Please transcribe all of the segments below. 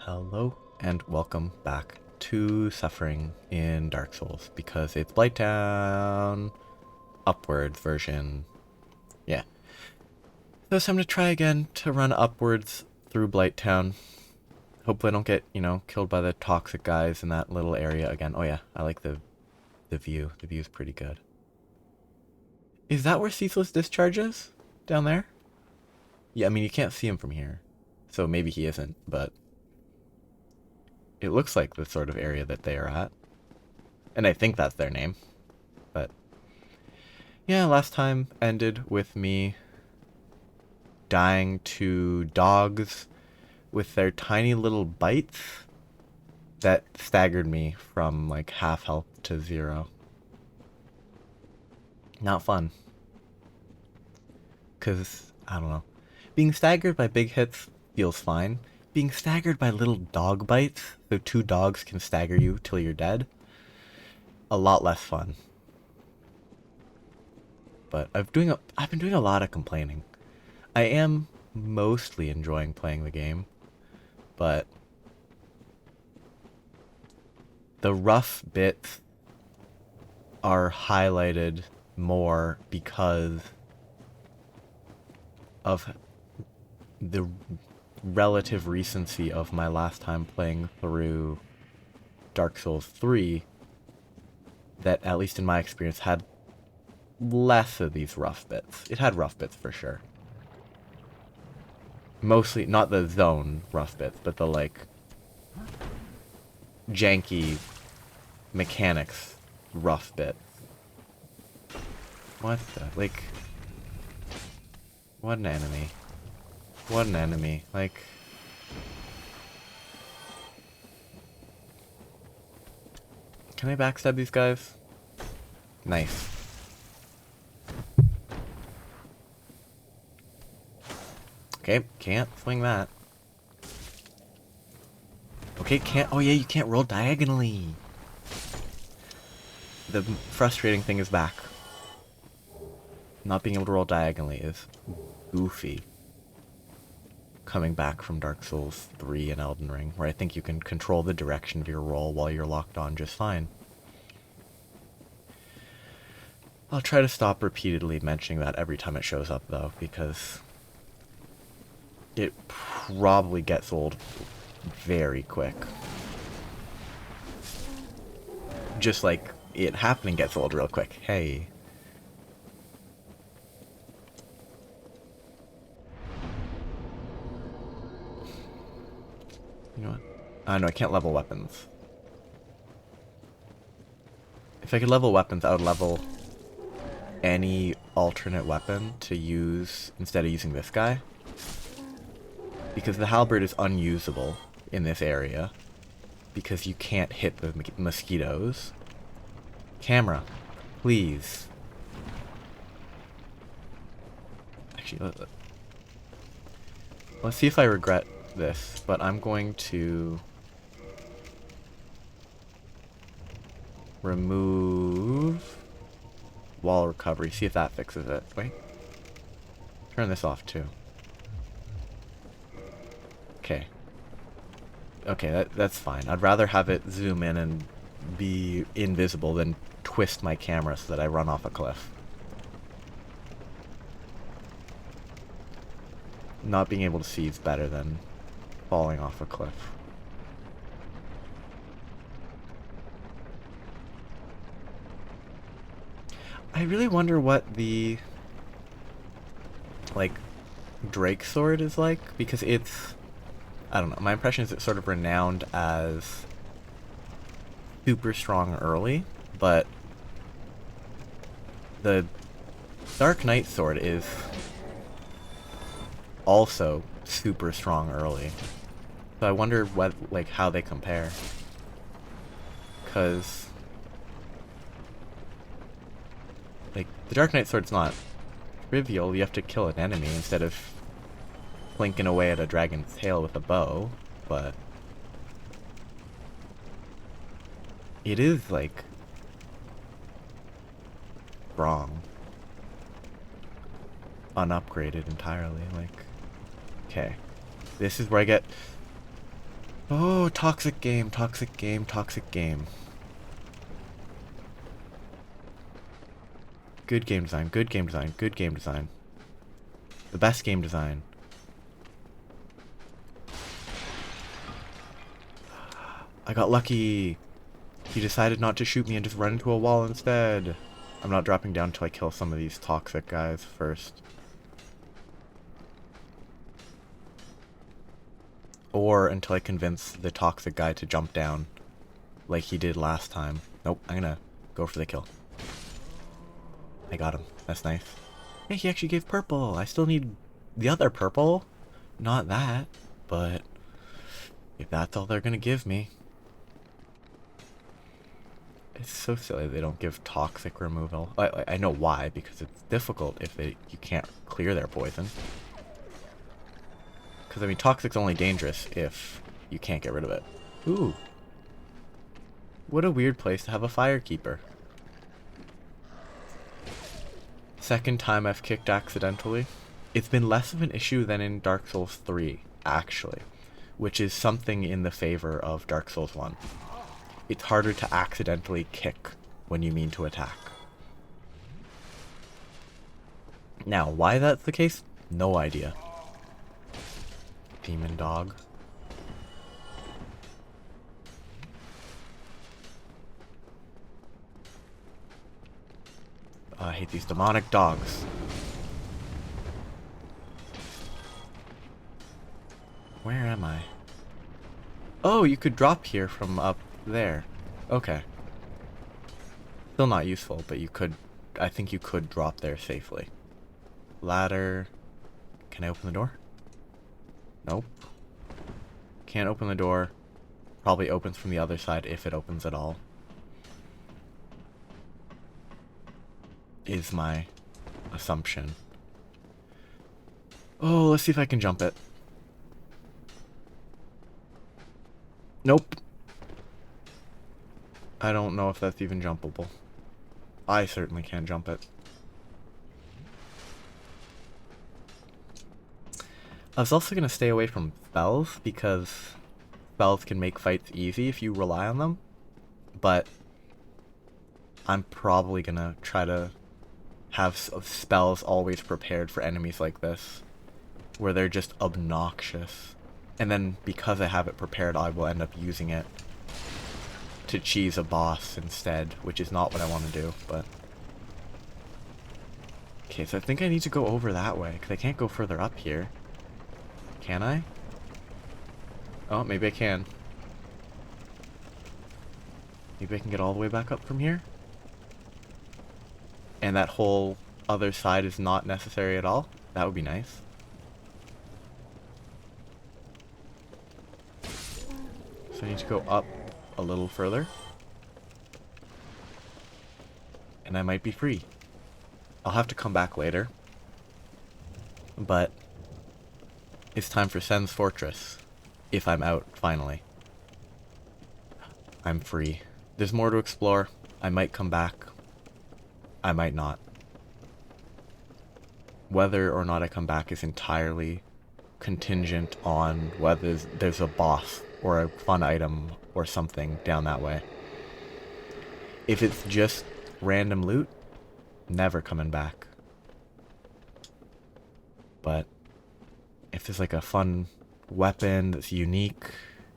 Hello and welcome back to Suffering in Dark Souls, because it's Blightown upwards version. Yeah. So it's time to try again to run upwards through Blightown. Hopefully I don't get, killed by the toxic guys in that little area again. Oh yeah, I like the view. The view's pretty good. Is that where Ceaseless discharges? Down there? Yeah, I mean you can't see him from here. So maybe he isn't, but it looks like the sort of area that they are at. And I think that's their name. But yeah, last time ended with me dying to dogs with their tiny little bites that staggered me from like half health to 0. Not fun. Because, I don't know. Being staggered by big hits feels fine. Being staggered by little dog bites, so 2 dogs can stagger you till you're dead, a lot less fun. But I've been doing a lot of complaining. I am mostly enjoying playing the game, but the rough bits are highlighted more because of the relative recency of my last time playing through Dark Souls 3, that, at least in my experience, had less of these rough bits. It had rough bits for sure. Mostly, not the zone rough bits, but the, like, janky mechanics rough bits. What the, like, what an enemy. What an enemy. Like, can I backstab these guys? Nice. Okay, can't swing that. Okay, can't. Oh yeah, you can't roll diagonally. The frustrating thing is back. Not being able to roll diagonally is goofy. Coming back from Dark Souls 3 and Elden Ring, where I think you can control the direction of your roll while you're locked on just fine. I'll try to stop repeatedly mentioning that every time it shows up, though, because it probably gets old very quick. Just like it happening gets old real quick. Hey. You know what? No, I can't level weapons. If I could level weapons, I would level any alternate weapon to use instead of using this guy. Because the halberd is unusable in this area. Because you can't hit the mosquitoes. Camera, please. Actually, let's see if I regret this, but I'm going to remove wall recovery, see if that fixes it. Wait. Turn this off too. Okay. Okay, that's fine. I'd rather have it zoom in and be invisible than twist my camera so that I run off a cliff. Not being able to see is better than falling off a cliff. I really wonder what the, like, Drake sword is like, because it's, I don't know, my impression is it's sort of renowned as super strong early, but the Dark Knight sword is also super strong early. So I wonder what, like, how they compare. Cause like the Dark Knight sword's not trivial, you have to kill an enemy instead of plinking away at a dragon's tail with a bow, but it is, like, strong. Unupgraded entirely, like, okay. This is where I get Oh, toxic game, toxic game, toxic game. Good game design, good game design, good game design. The best game design. I got lucky. He decided not to shoot me and just run into a wall instead. I'm not dropping down until I kill some of these toxic guys first. Or until I convince the toxic guy to jump down like he did last time. Nope, I'm gonna go for the kill. I got him. That's nice. Hey, he actually gave purple. I still need the other purple. Not that, but if that's all they're gonna give me. It's so silly they don't give toxic removal. I know why, because it's difficult if you can't clear their poison. Because, I mean, toxic's only dangerous if you can't get rid of it. Ooh. What a weird place to have a firekeeper. Second time I've kicked accidentally. It's been less of an issue than in Dark Souls 3, actually. Which is something in the favor of Dark Souls 1. It's harder to accidentally kick when you mean to attack. Now, why that's the case? No idea. Demon dog. Oh, I hate these demonic dogs. Where am I? Oh, you could drop here from up there. Okay. Still not useful, but you could... I think you could drop there safely. Ladder. Can I open the door? Nope. Can't open the door. Probably opens from the other side if it opens at all. Is my assumption. Oh, let's see if I can jump it. Nope. I don't know if that's even jumpable. I certainly can't jump it. I was also going to stay away from spells, because spells can make fights easy if you rely on them. But I'm probably going to try to have spells always prepared for enemies like this, where they're just obnoxious. And then because I have it prepared, I will end up using it to cheese a boss instead, which is not what I want to do, but... Okay, so I think I need to go over that way, because I can't go further up here. Can I? Oh, maybe I can. Maybe I can get all the way back up from here? And that whole other side is not necessary at all? That would be nice. So I need to go up a little further. And I might be free. I'll have to come back later. But it's time for Sen's Fortress. If I'm out, finally. I'm free. There's more to explore. I might come back. I might not. Whether or not I come back is entirely contingent on whether there's a boss or a fun item or something down that way. If it's just random loot, never coming back. But if there's like a fun weapon that's unique,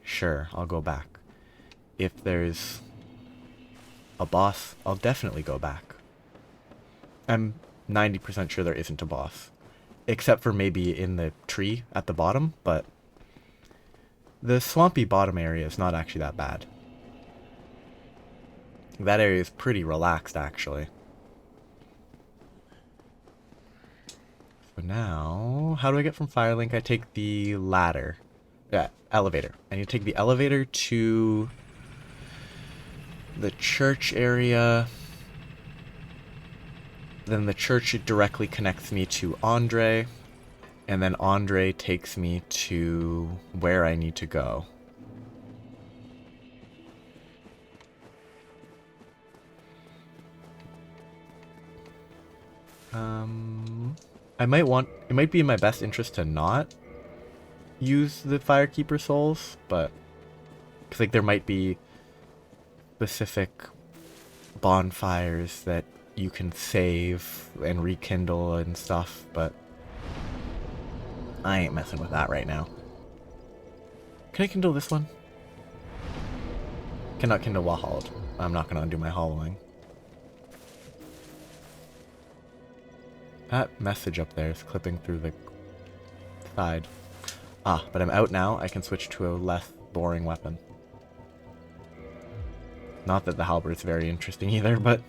sure, I'll go back. If there's a boss, I'll definitely go back. I'm 90% sure there isn't a boss. Except for maybe in the tree at the bottom, but the swampy bottom area is not actually that bad. That area is pretty relaxed, actually. So now, how do I get from Firelink? I take the ladder. Yeah, elevator. I need to take the elevator to the church area. Then the church directly connects me to Andre. And then Andre takes me to where I need to go. It might be in my best interest to not use the Firekeeper souls, but Because, like, there might be specific bonfires that you can save and rekindle and stuff, but I ain't messing with that right now. Can I kindle this one? Cannot kindle while hollowed. I'm not going to undo my hollowing. That message up there is clipping through the side. Ah, but I'm out now. I can switch to a less boring weapon. Not that the halberd is very interesting either, but...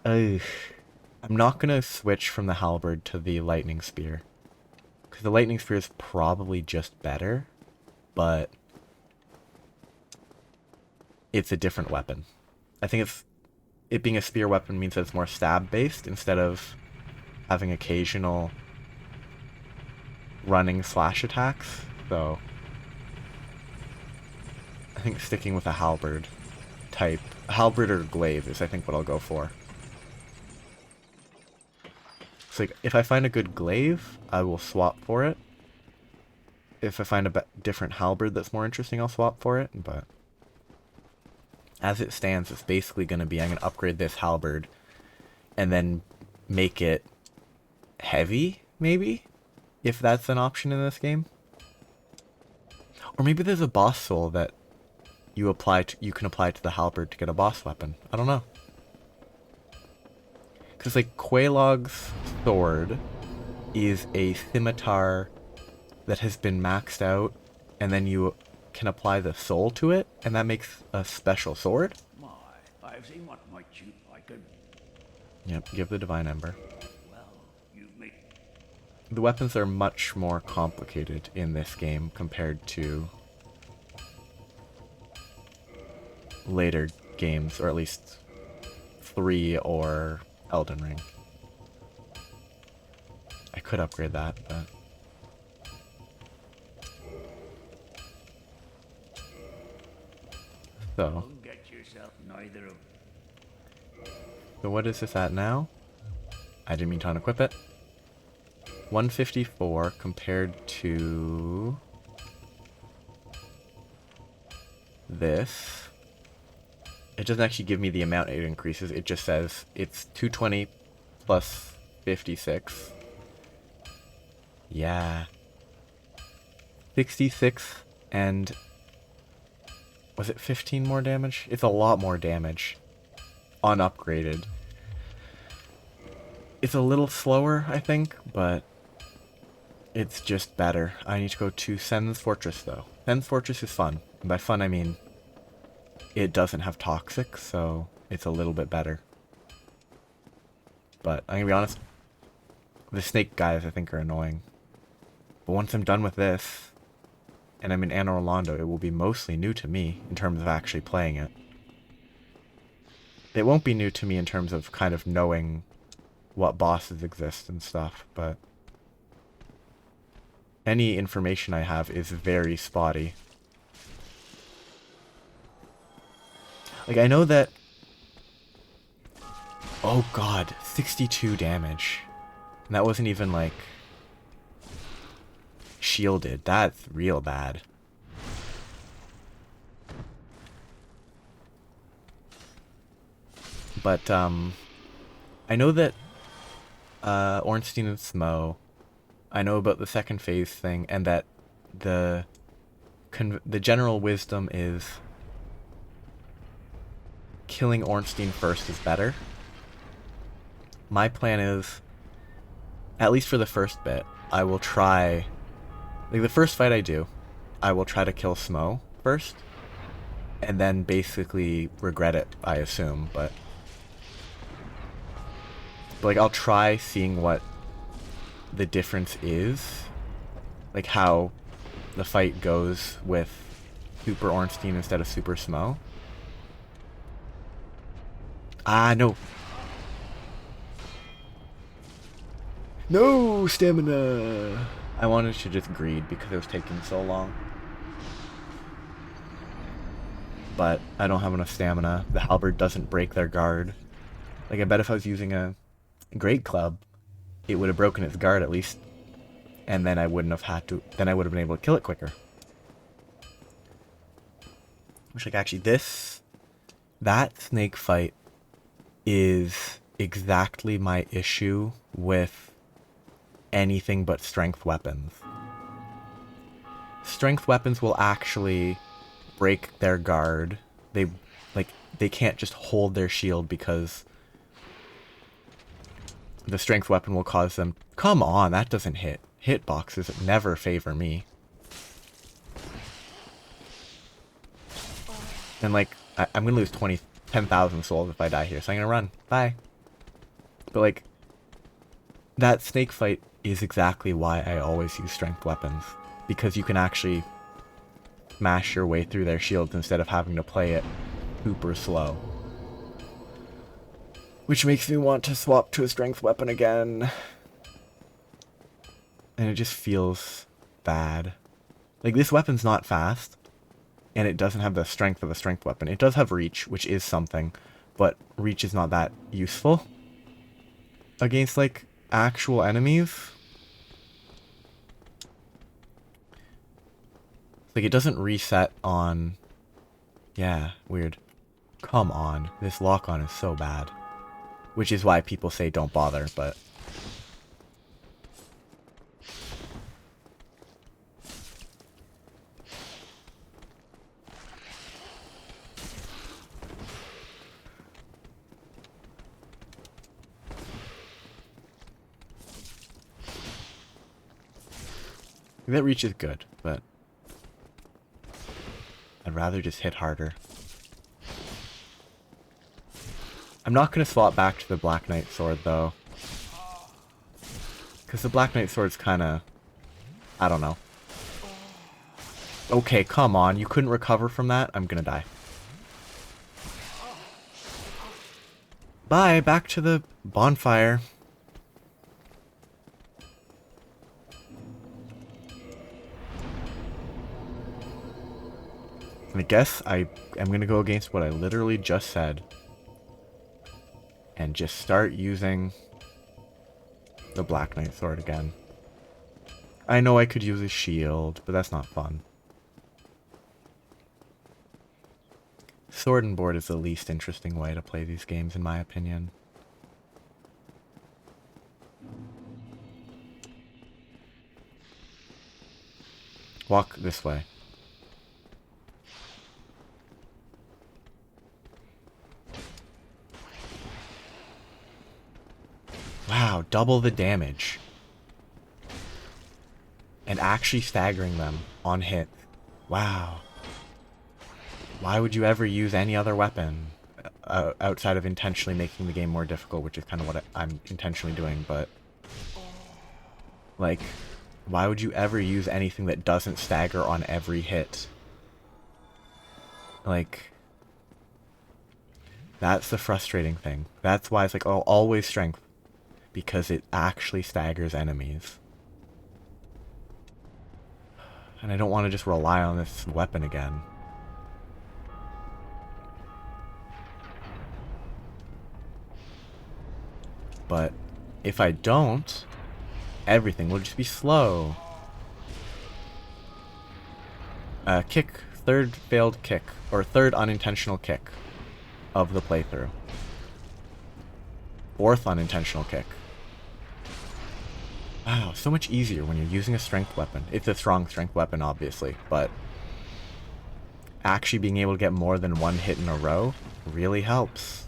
I'm not going to switch from the halberd to the lightning spear. Because the lightning spear is probably just better, but... it's a different weapon. I think it being a spear weapon means that it's more stab-based instead of having occasional running slash attacks, so... I think sticking with a halberd type. Halberd or glaive is, I think, what I'll go for. So, like, if I find a good glaive, I will swap for it. If I find a different halberd that's more interesting, I'll swap for it, but... as it stands, it's basically going to be, I'm going to upgrade this halberd and then make it heavy, maybe? If that's an option in this game. Or maybe there's a boss soul that you can apply to the halberd to get a boss weapon. I don't know. Because, like, Quelaag's sword is a scimitar that has been maxed out, and then you can apply the soul to it, and that makes a special sword. My, I've seen what might you like it. Yep, give the divine ember. Well, you've made... The weapons are much more complicated in this game compared to later games, or at least 3 or Elden Ring. I could upgrade that, but... so... Don't get yourself neither of... so what is this at now? I didn't mean to unequip it. 154 compared to... this. It doesn't actually give me the amount it increases. It just says it's 220 plus 56. Yeah. 66 and... was it 15 more damage? It's a lot more damage. Unupgraded. It's a little slower, I think, but... it's just better. I need to go to Sen's Fortress, though. Sen's Fortress is fun. And by fun, I mean... it doesn't have toxic, so it's a little bit better. But I'm gonna be honest, the snake guys I think are annoying. But once I'm done with this, and I'm in Anne Orlando, it will be mostly new to me in terms of actually playing it. It won't be new to me in terms of kind of knowing what bosses exist and stuff, but any information I have is very spotty. Like, I know that... oh god, 62 damage. And that wasn't even, like... shielded. That's real bad. But, I know that, Ornstein and Smo... I know about the second phase thing, and that the general wisdom is... killing Ornstein first is better. My plan is, at least for the first bit, I will try... like, the first fight I do, I will try to kill Smo first, and then basically regret it, I assume, but like, I'll try seeing what the difference is, like how the fight goes with Super Ornstein instead of Super Smo. Ah, no. No stamina! I wanted to just greed because it was taking so long. But I don't have enough stamina. The halberd doesn't break their guard. Like, I bet if I was using a great club, it would have broken its guard at least. And then I wouldn't have had to... then I would have been able to kill it quicker. Which, like, actually, that snake fight is exactly my issue with anything but strength weapons. Strength weapons will actually break their guard. They can't just hold their shield because the strength weapon will cause them... Come on, that doesn't hit. Hitboxes never favor me. And, like, I'm gonna lose 10,000 souls if I die here, so I'm gonna run. Bye. But, like, that snake fight is exactly why I always use strength weapons. Because you can actually smash your way through their shields instead of having to play it super slow. Which makes me want to swap to a strength weapon again. And it just feels bad. Like, this weapon's not fast. And it doesn't have the strength of a strength weapon. It does have reach, which is something. But reach is not that useful against, like, actual enemies. Like, it doesn't reset on... Yeah, weird. Come on. This lock-on is so bad. Which is why people say don't bother, but... That reach is good, but... I'd rather just hit harder. I'm not going to swap back to the Black Knight Sword, though. Because the Black Knight Sword's kind of... I don't know. Okay, come on. You couldn't recover from that? I'm going to die. Bye, back to the bonfire. And I guess I am going to go against what I literally just said. And just start using the Black Knight Sword again. I know I could use a shield, but that's not fun. Sword and board is the least interesting way to play these games, in my opinion. Walk this way. Wow, double the damage. And actually staggering them on hit. Wow. Why would you ever use any other weapon outside of intentionally making the game more difficult, which is kind of what I'm intentionally doing, but... Like, why would you ever use anything that doesn't stagger on every hit? Like... That's the frustrating thing. That's why it's like, oh, always strength. Because it actually staggers enemies. And I don't want to just rely on this weapon again. But if I don't, everything will just be slow. Kick. Third failed kick. Or third unintentional kick of the playthrough. Fourth unintentional kick. Wow, so much easier when you're using a strength weapon. It's a strong strength weapon, obviously, but actually being able to get more than one hit in a row really helps.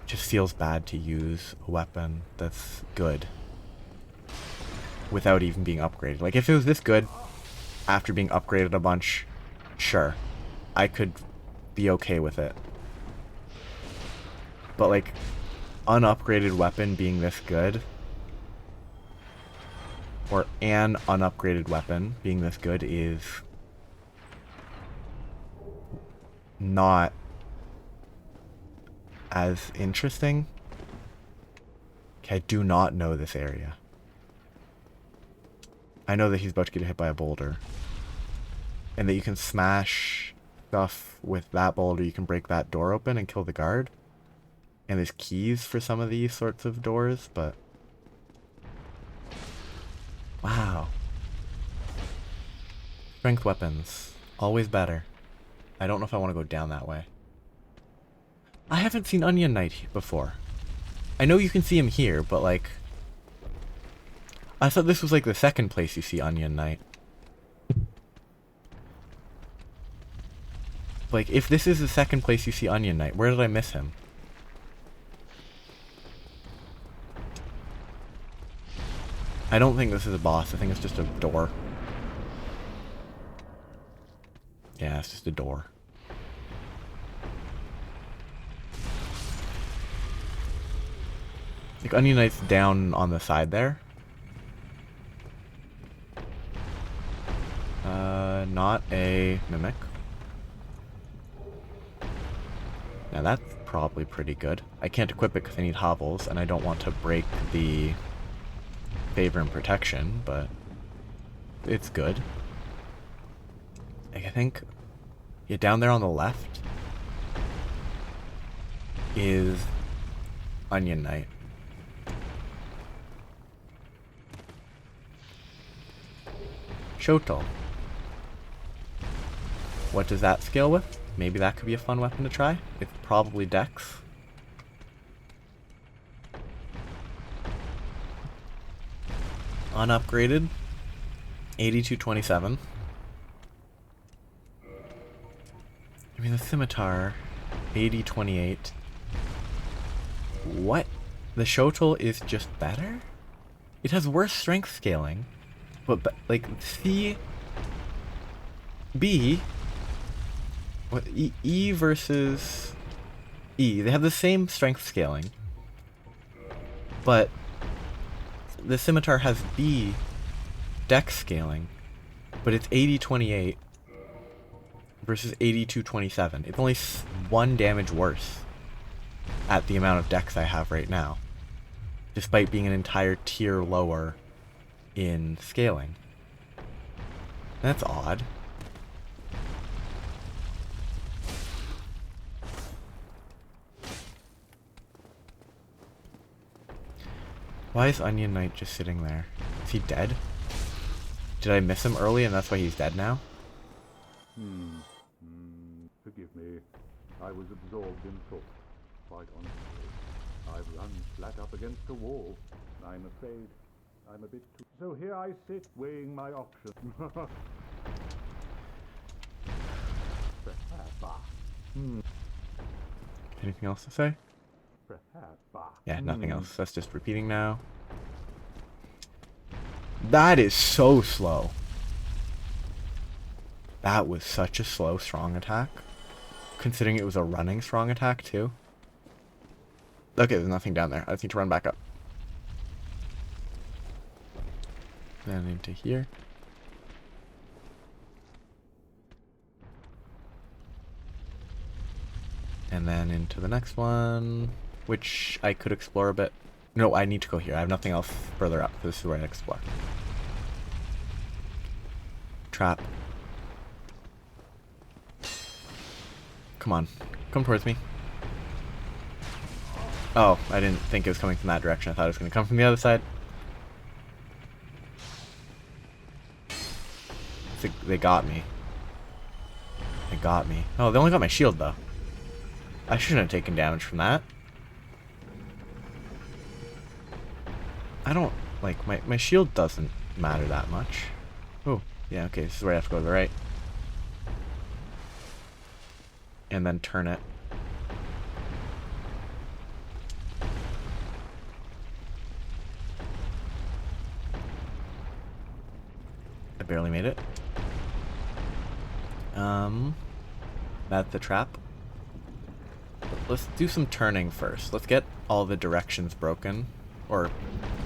Just feels bad to use a weapon that's good without even being upgraded. Like, if it was this good after being upgraded a bunch, sure, I could be okay with it. But, like, unupgraded weapon being this good, or an unupgraded weapon being this good, is not as interesting. Okay, I do not know this area. I know that he's about to get hit by a boulder, and that you can smash stuff with that boulder. You can break that door open and kill the guard. And there's keys for some of these sorts of doors, but... Wow. Strength weapons. Always better. I don't know if I want to go down that way. I haven't seen Onion Knight before. I know you can see him here, but like... I thought this was like the second place you see Onion Knight. Like, if this is the second place you see Onion Knight, where did I miss him? I don't think this is a boss. I think it's just a door. Yeah, it's just a door. Like, Onion Knight's down on the side there. Not a mimic. Now that's probably pretty good. I can't equip it because I need hovels, and I don't want to break the favor and protection, but it's good. I think, yeah, down there on the left is Onion Knight. Shotel. What does that scale with? Maybe that could be a fun weapon to try. It's probably Dex. Unupgraded. 8227. I mean, the scimitar. 8028. What? The Shotel is just better? It has worse strength scaling. But like, C... B... What, E versus E, they have the same strength scaling, but the scimitar has B dex scaling, but it's 8028 versus 8227. It's only 1 damage worse at the amount of dex I have right now, despite being an entire tier lower in scaling. That's odd. Why is Onion Knight just sitting there? Is he dead? Did I miss him early and that's why he's dead now? Forgive me. I was absorbed in thought. Quite honestly. I've run flat up against a wall. I'm afraid I'm a bit too... So here I sit, weighing my options. Anything else to say? Perhaps. Yeah, nothing else. That's just repeating now. That is so slow. That was such a slow strong attack. Considering it was a running strong attack too. Okay, there's nothing down there. I just need to run back up. Then into here. And then into the next one, which I could explore a bit. No, I need to go here. I have nothing else further up. This is where I explore. Trap. Come on. Come towards me. Oh, I didn't think it was coming from that direction. I thought it was going to come from the other side. They got me. They got me. Oh, they only got my shield, though. I shouldn't have taken damage from that. I don't, like, my shield doesn't matter that much. Oh, yeah, okay, this is where I have to go to the right. And then turn it. I barely made it. That's the trap. Let's do some turning first. Let's get all the directions broken. Or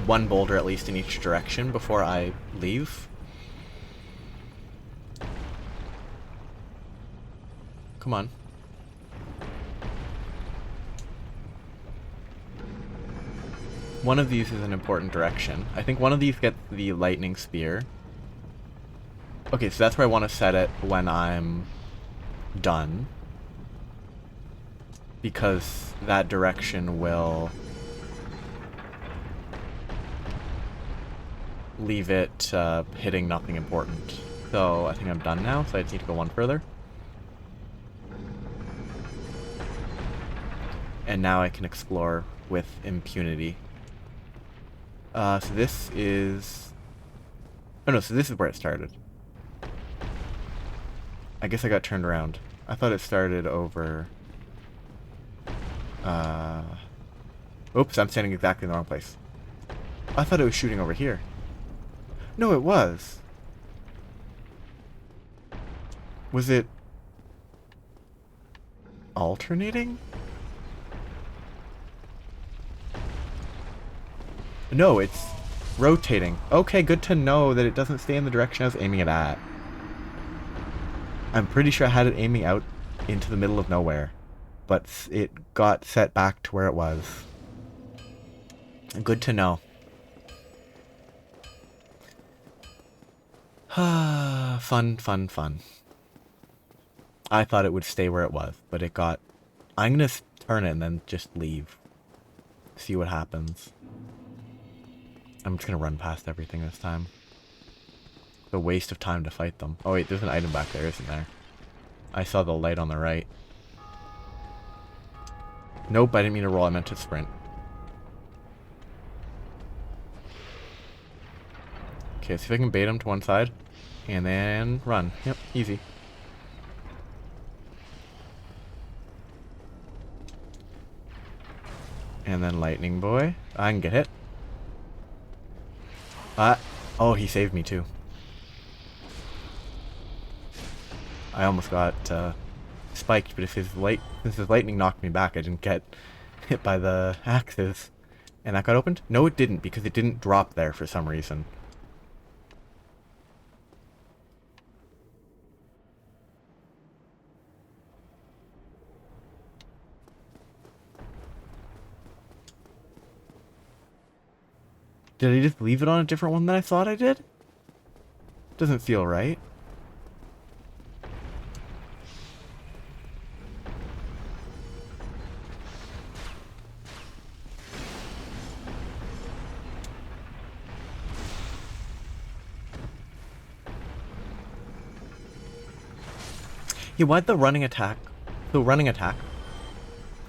one boulder at least in each direction before I leave. Come on. One of these is an important direction. I think one of these gets the lightning spear. Okay, so that's where I want to set it when I'm done. Because that direction will leave it hitting nothing important. So I think I'm done now, so I just need to go one further. And now I can explore with impunity. So this is... Oh no, so this is where it started. I guess I got turned around. I thought it started over... Oops, I'm standing exactly in the wrong place. I thought it was shooting over here. No, it was. Was it... alternating? No, it's rotating. Okay, good to know that it doesn't stay in the direction I was aiming it at. I'm pretty sure I had it aiming out into the middle of nowhere, but it got set back to where it was. Good to know. Fun, fun, fun. I thought it would stay where it was, but it got... I'm gonna turn it and then just leave. See what happens. I'm just gonna run past everything this time. It's a waste of time to fight them. Oh wait, there's an item back there, isn't there? I saw the light on the right. Nope, I didn't mean to roll, I meant to sprint. Okay, see if I can bait him to one side. And then run. Yep, easy. And then lightning boy. I can get hit. Oh, he saved me too. I almost got spiked, but since his lightning knocked me back, I didn't get hit by the axes. And that got opened? No, it didn't, because it didn't drop there for some reason. Did I just leave it on a different one than I thought I did? Doesn't feel right. Yeah, why'd the running attack... The running attack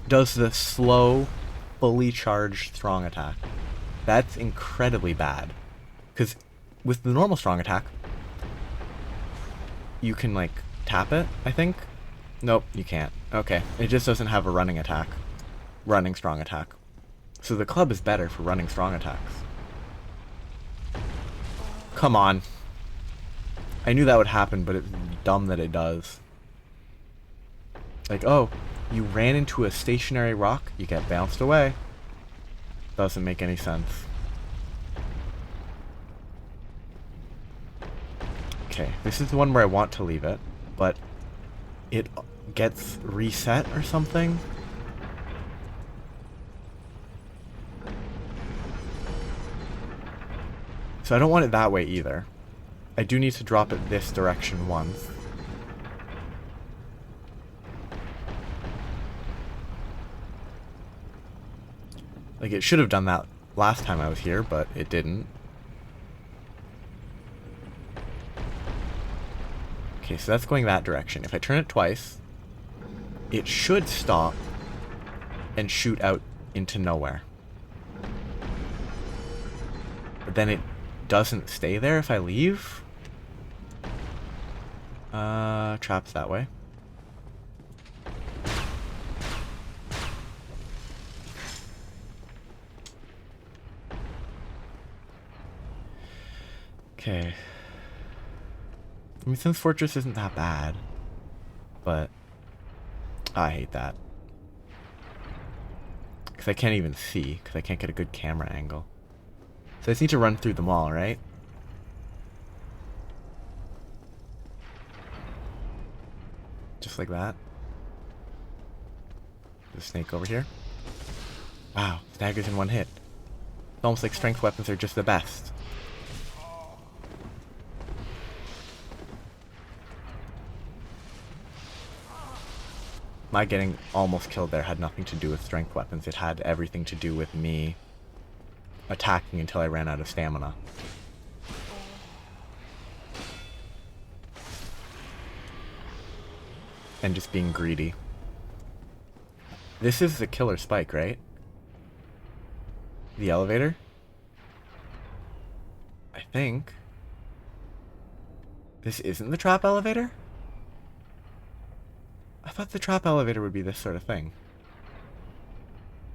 does the slow, fully charged strong attack. That's incredibly bad. Because with the normal strong attack, you can, like, tap it, I think? Nope, you can't. Okay, it just doesn't have a running attack. Running strong attack. So the club is better for running strong attacks. Come on. I knew that would happen, but it's dumb that it does. Like, oh, you ran into a stationary rock, you get bounced away. Doesn't make any sense. Okay, this is the one where I want to leave it, but it gets reset or something. So I don't want it that way either. I do need to drop it this direction once. Like, it should have done that last time I was here, but it didn't. Okay, so that's going that direction. If I turn it twice, it should stop and shoot out into nowhere. But then it doesn't stay there if I leave. Traps that way. Okay. I mean, Sims Fortress isn't that bad, but I hate that. Because I can't even see, because I can't get a good camera angle. So I just need to run through them all, right? Just like that. There's a snake over here. Wow, daggers in one hit. It's almost like strength weapons are just the best. My getting almost killed there had nothing to do with strength weapons. It had everything to do with me attacking until I ran out of stamina. and just being greedy. This is the killer spike, right? The elevator? I think. This isn't the trap elevator? I thought the trap elevator would be this sort of thing.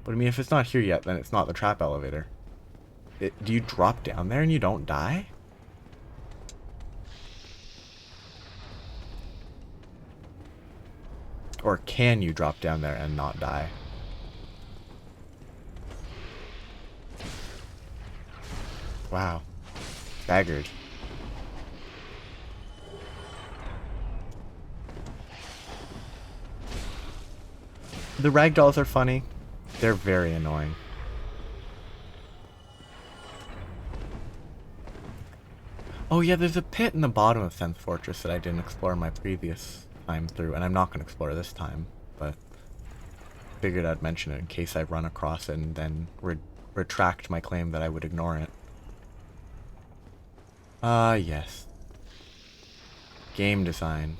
But I mean, if it's not here yet, then it's not the trap elevator. Do you drop down there and you don't die? Or can you drop down there and not die? Wow. Staggered. The ragdolls are funny. They're very annoying. Oh yeah, there's a pit in the bottom of Sense Fortress that I didn't explore my previous time through, and I'm not going to explore this time, but figured I'd mention it in case I run across it and then retract my claim that I would ignore it. Ah, yes. Game design.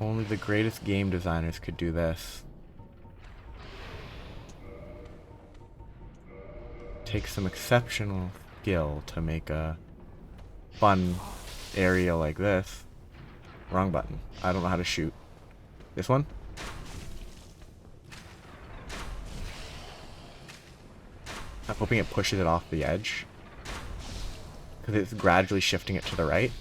Only the greatest game designers could do this. Takes some exceptional skill to make a fun area like this. Wrong button. I don't know how to shoot. This one? I'm hoping it pushes it off the edge, because it's gradually shifting it to the right.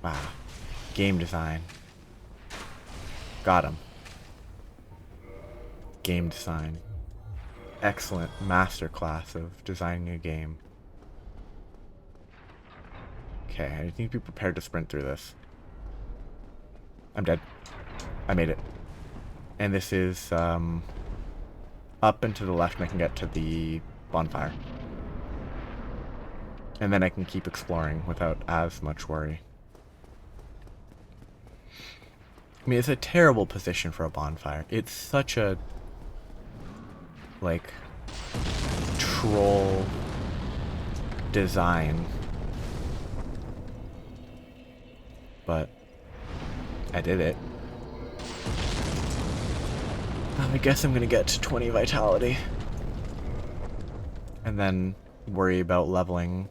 Wow. Game design. Got him. Game design. Excellent masterclass of designing a game. Okay, I need to be prepared to sprint through this. I'm dead. I made it. And this is, up and to the left, and I can get to the bonfire. And then I can keep exploring without as much worry. I mean, it's a terrible position for a bonfire. It's such a, like, troll design. But I did it. I guess I'm gonna get to 20 vitality. And then worry about leveling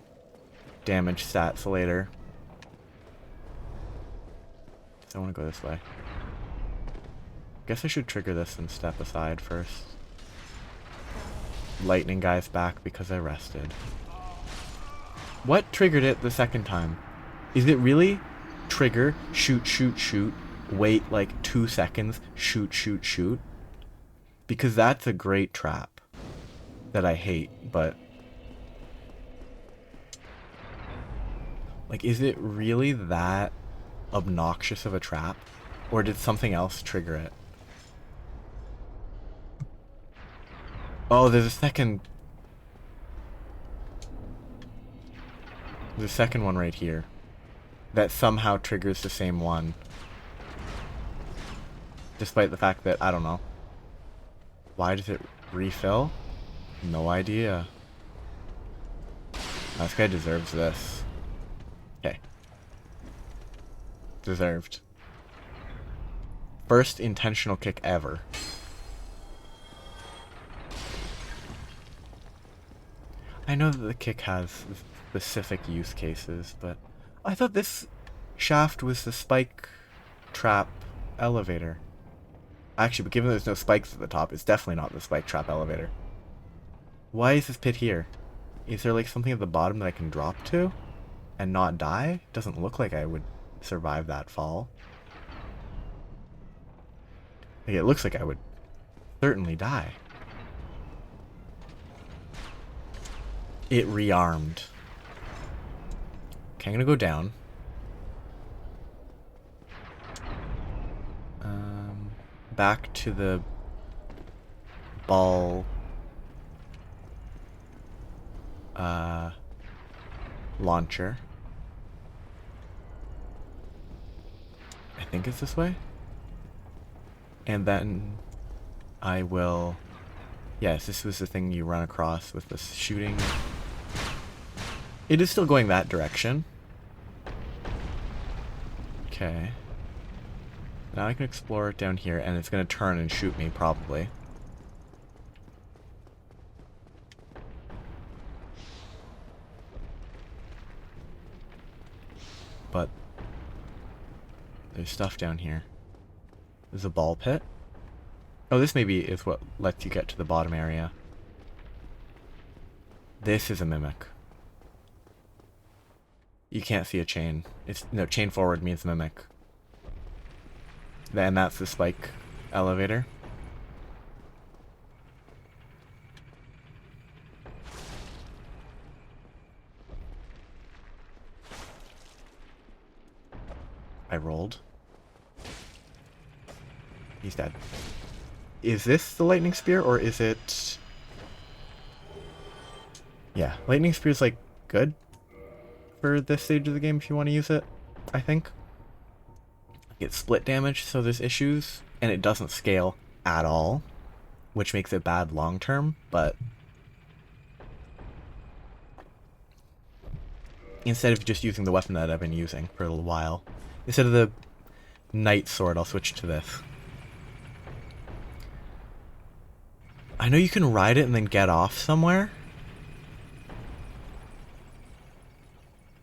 damage stats later. So I want to go this way. Guess I should trigger this and step aside first. Lightning guy's back because I rested. What triggered it the second time? Is it really trigger, shoot, shoot, shoot, wait like 2 seconds, shoot, shoot, shoot? Because that's a great trap that I hate, but like, is it really that obnoxious of a trap? Or did something else trigger it? Oh, there's a second... There's a second one right here that somehow triggers the same one. Despite the fact that, I don't know. Why does it refill? No idea. This guy deserves this. Okay. Deserved. First intentional kick ever. I know that the kick has specific use cases, but I thought this shaft was the spike trap elevator. Actually, but given there's no spikes at the top, it's definitely not the spike trap elevator. Why is this pit here? Is there like something at the bottom that I can drop to and not die? Doesn't look like I would survive that fall. Like, it looks like I would certainly die. It rearmed. Okay, I'm gonna go down. Back to the ball launcher. I think it's this way. And then I will... Yes, this was the thing you run across with this shooting It is still going that direction. Okay. Now I can explore it down here, and it's going to turn and shoot me, probably. But there's stuff down here. There's a ball pit. Oh, this maybe is what lets you get to the bottom area. This is a mimic. You can't see a chain. It's no, chain forward means mimic. And that's the spike elevator. I rolled. He's dead. Is this the lightning spear, or is it... Yeah, lightning spear's like good for this stage of the game if you want to use it, I think. It's split damage, so there's issues, and it doesn't scale at all, which makes it bad long term, but instead of just using the weapon that I've been using for a little while, instead of the knight sword, I'll switch to this. I know you can ride it and then get off somewhere.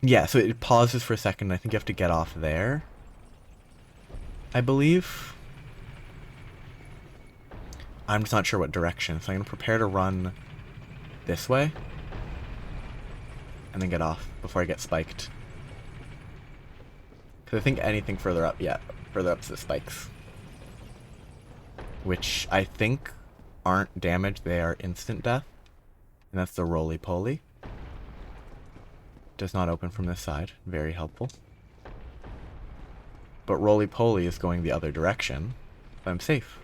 Yeah, so it pauses for a second, and I think you have to get off there, I believe. I'm just not sure what direction, so I'm going to prepare to run this way. And then get off before I get spiked. Because I think anything further up, yeah, further up's the spikes. Which I think aren't damage, they are instant death. And that's the roly-poly. Does not open from this side, very helpful. But roly-poly is going the other direction. I'm safe.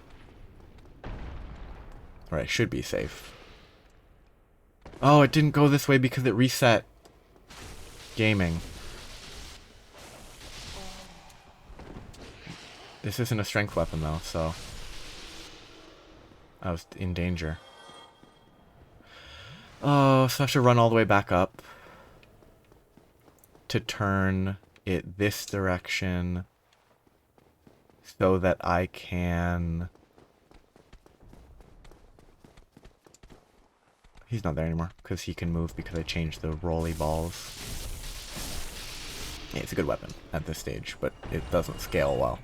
Or I should be safe. Oh, it didn't go this way because it reset gaming. This isn't a strength weapon though, so I was in danger. Oh, so I have to run all the way back up to turn it this direction so that I can... He's not there anymore because he can move because I changed the rolly balls. Yeah, it's a good weapon at this stage, but it doesn't scale well.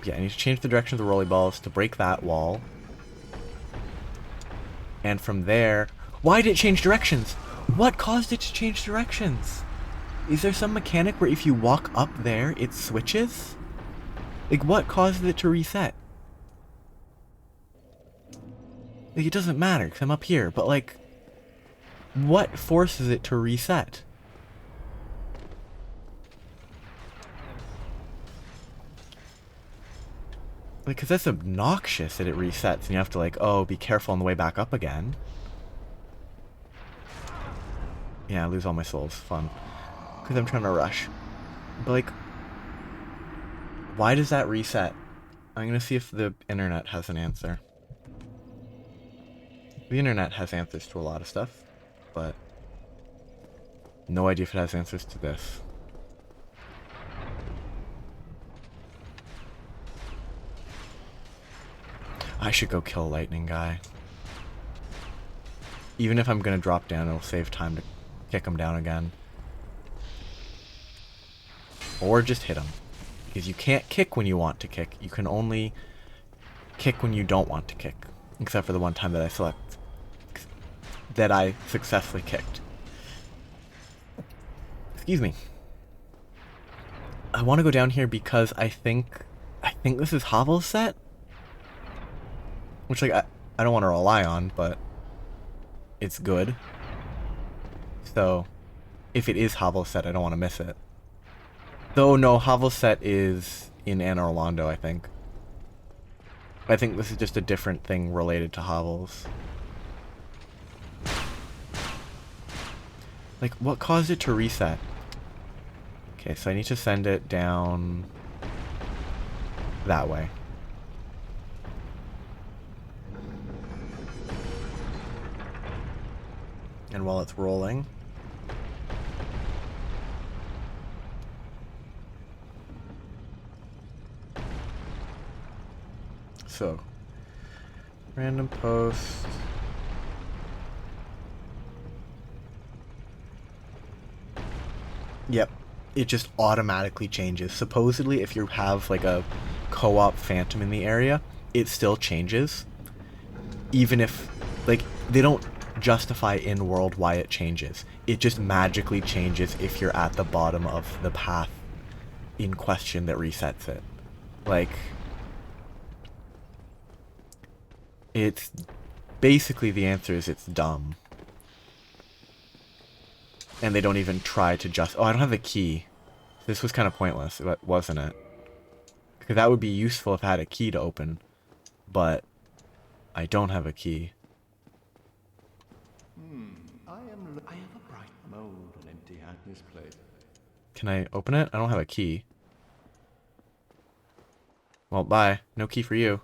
Yeah, I need to change the direction of the rolly balls to break that wall. And from there... Why did it change directions? What caused it to change directions? Is there some mechanic where if you walk up there, it switches? Like, what causes it to reset? Like, it doesn't matter, because I'm up here, but, like... What forces it to reset? Like, because that's obnoxious that it resets, and you have to, like, oh, be careful on the way back up again. Yeah, I lose all my souls. Fun. Because I'm trying to rush. But, like, why does that reset? I'm going to see if the internet has an answer. The internet has answers to a lot of stuff, but no idea if it has answers to this. I should go kill a lightning guy. Even if I'm going to drop down, it'll save time to kick him down again. Or just hit him. Because you can't kick when you want to kick. You can only kick when you don't want to kick. Except for the one time that I successfully kicked. Excuse me. I want to go down here because I think this is Havel's set. Which, like, I don't want to rely on, but it's good. So, if it is Havel's set, I don't want to miss it. Though, no, Havel's set is in Anne Orlando, I think. I think this is just a different thing related to Havel's. Like, what caused it to reset? Okay, so I need to send it down that way. And while it's rolling, so random post. Yep, it just automatically changes. Supposedly, if you have like a co-op phantom in the area, it still changes. Even if, like, they don't justify in world why it changes. It just magically changes if you're at the bottom of the path in question that resets it. Like, it's basically, the answer is it's dumb. And they don't even try to just... Oh, I don't have the key. This was kind of pointless, wasn't it? Because that would be useful if I had a key to open. But I don't have a key. I have a bright mold on empty at this place. Can I open it? I don't have a key. Well, bye. No key for you.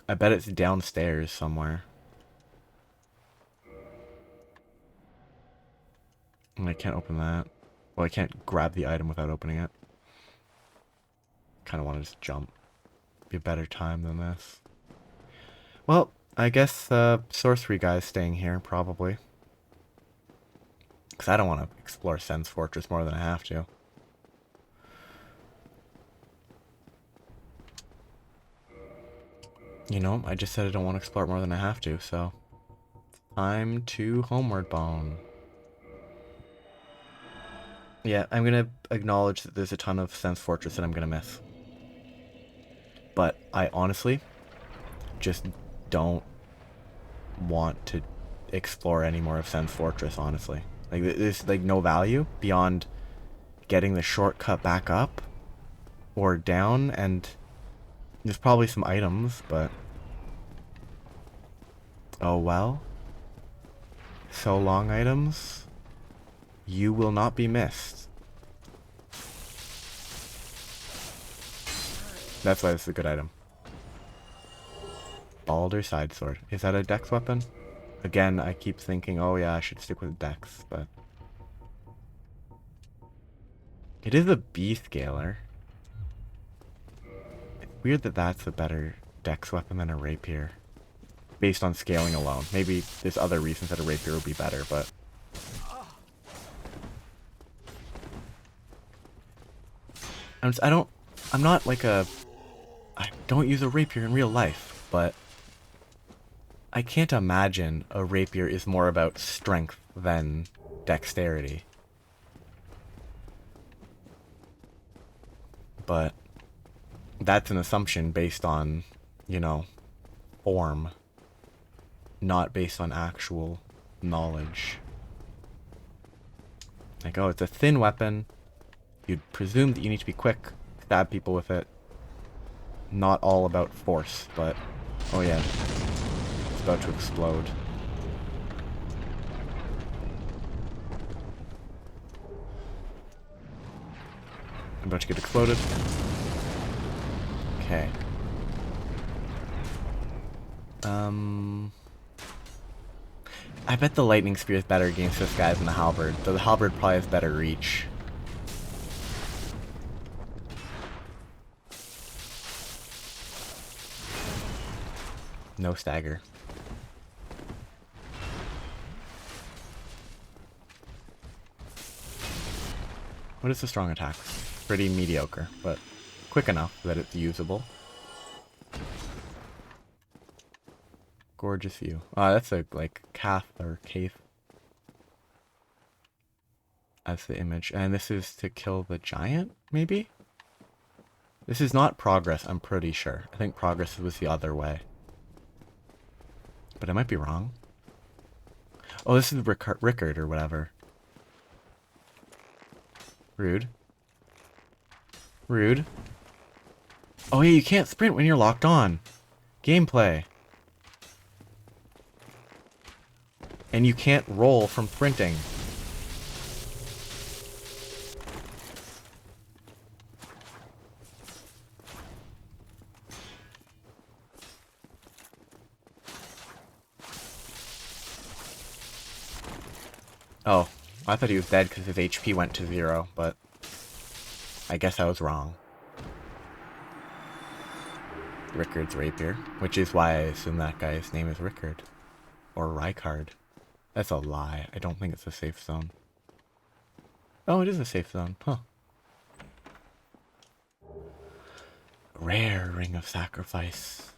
I bet it's downstairs somewhere. And I can't open that. Well, I can't grab the item without opening it. Kind of want to just jump. Be a better time than this. Well, I guess sorcery guy's staying here, probably. Because I don't want to explore Sen's Fortress more than I have to. You know, I just said I don't want to explore it more than I have to, so... Time to Homeward Bone. Yeah, I'm going to acknowledge that there's a ton of Sen's Fortress that I'm going to miss. But I honestly just don't want to explore any more of Sen's Fortress, honestly. Like, there's like no value beyond getting the shortcut back up or down, and there's probably some items, but oh well. So long, items. You will not be missed. That's why this is a good item. Balder Side Sword. Is that a dex weapon? Again, I keep thinking, oh yeah, I should stick with dex, but... It is a B-scaler. It's weird that that's a better dex weapon than a rapier. Based on scaling alone. Maybe there's other reasons that a rapier would be better, but... I'm not like a... I don't use a rapier in real life, but... I can't imagine a rapier is more about strength than dexterity. But... that's an assumption based on, you know, form. Not based on actual knowledge. Like, oh, it's a thin weapon. You'd presume that you need to be quick, stab people with it. Not all about force, but... oh yeah. It's about to explode. I'm about to get exploded. Okay. I bet the lightning spear is better against this guy than the halberd, though the halberd probably has better reach. No stagger. What is the strong attack? Pretty mediocre, but quick enough that it's usable. Gorgeous view. That's a, like, calf or cave. That's the image. And this is to kill the giant, maybe? This is not progress, I'm pretty sure. I think progress was the other way. But I might be wrong. Oh, this is Rickard or whatever. Rude. Rude. Oh, yeah, you can't sprint when you're locked on. Gameplay. And you can't roll from sprinting. Oh, I thought he was dead because his HP went to 0, but I guess I was wrong. Rickard's rapier, which is why I assume that guy's name is Rickard. Or Rykard. That's a lie. I don't think it's a safe zone. Oh, it is a safe zone. Huh. Rare Ring of Sacrifice.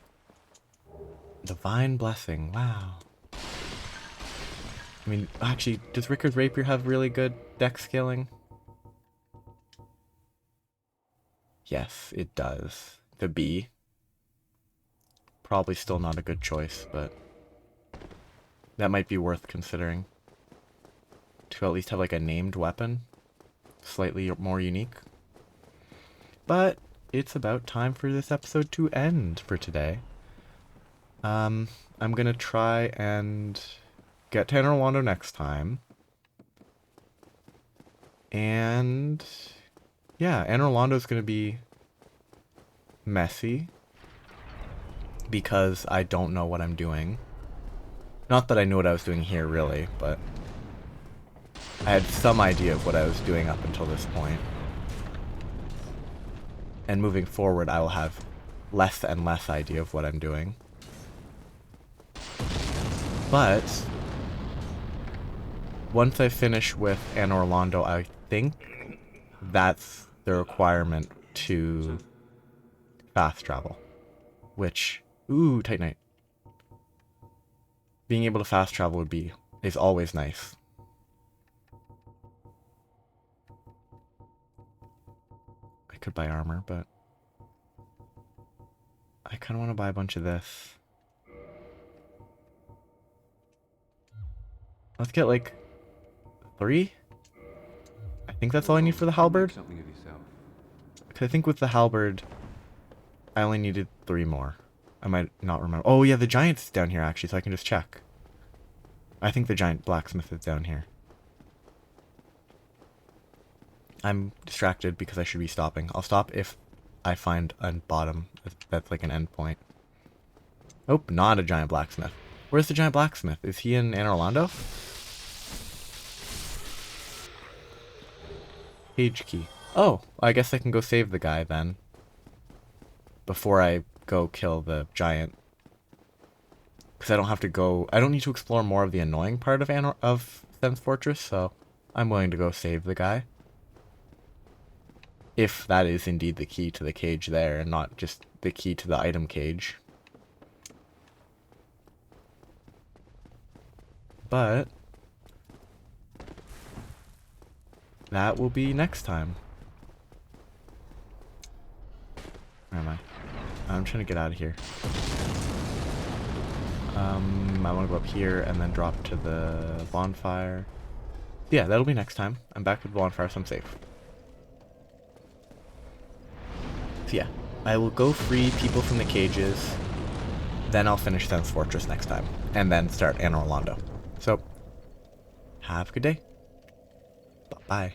Divine Blessing. Wow. I mean, actually, does Rickard's rapier have really good dex scaling? Yes, it does. The B. Probably still not a good choice, but that might be worth considering. To at least have like a named weapon. Slightly more unique. But it's about time for this episode to end for today. I'm gonna try and get to Anor Londo next time. And yeah, Anor Londo is gonna be messy because I don't know what I'm doing. Not that I knew what I was doing here, really, but I had some idea of what I was doing up until this point. And moving forward, I will have less and less idea of what I'm doing. But once I finish with Anor Londo, I think that's the requirement to fast travel. Which, ooh, Tight Night. Being able to fast travel is always nice. I could buy armor, but I kind of want to buy a bunch of this. Let's get like 3? I think that's all I need for the halberd. Because I think with the halberd, I only needed 3 more. I might not remember. Oh yeah, the giant's down here actually, so I can just check. I think the giant blacksmith is down here. I'm distracted because I should be stopping. I'll stop if I find a bottom that's like an endpoint. Oh, not a giant blacksmith. Where's the giant blacksmith? Is he in Anor Londo? Page key. Oh, I guess I can go save the guy then. Before I go kill the giant. Because I don't have to go... I don't need to explore more of the annoying part of Sen's Fortress, so I'm willing to go save the guy. If that is indeed the key to the cage there, and not just the key to the item cage. But that will be next time. Where am I? I'm trying to get out of here. I want to go up here and then drop to the bonfire. Yeah, that'll be next time. I'm back with the bonfire, so I'm safe. So yeah, I will go free people from the cages. Then I'll finish Sen's Fortress next time. And then start Anor Londo. So, have a good day. Bye-bye.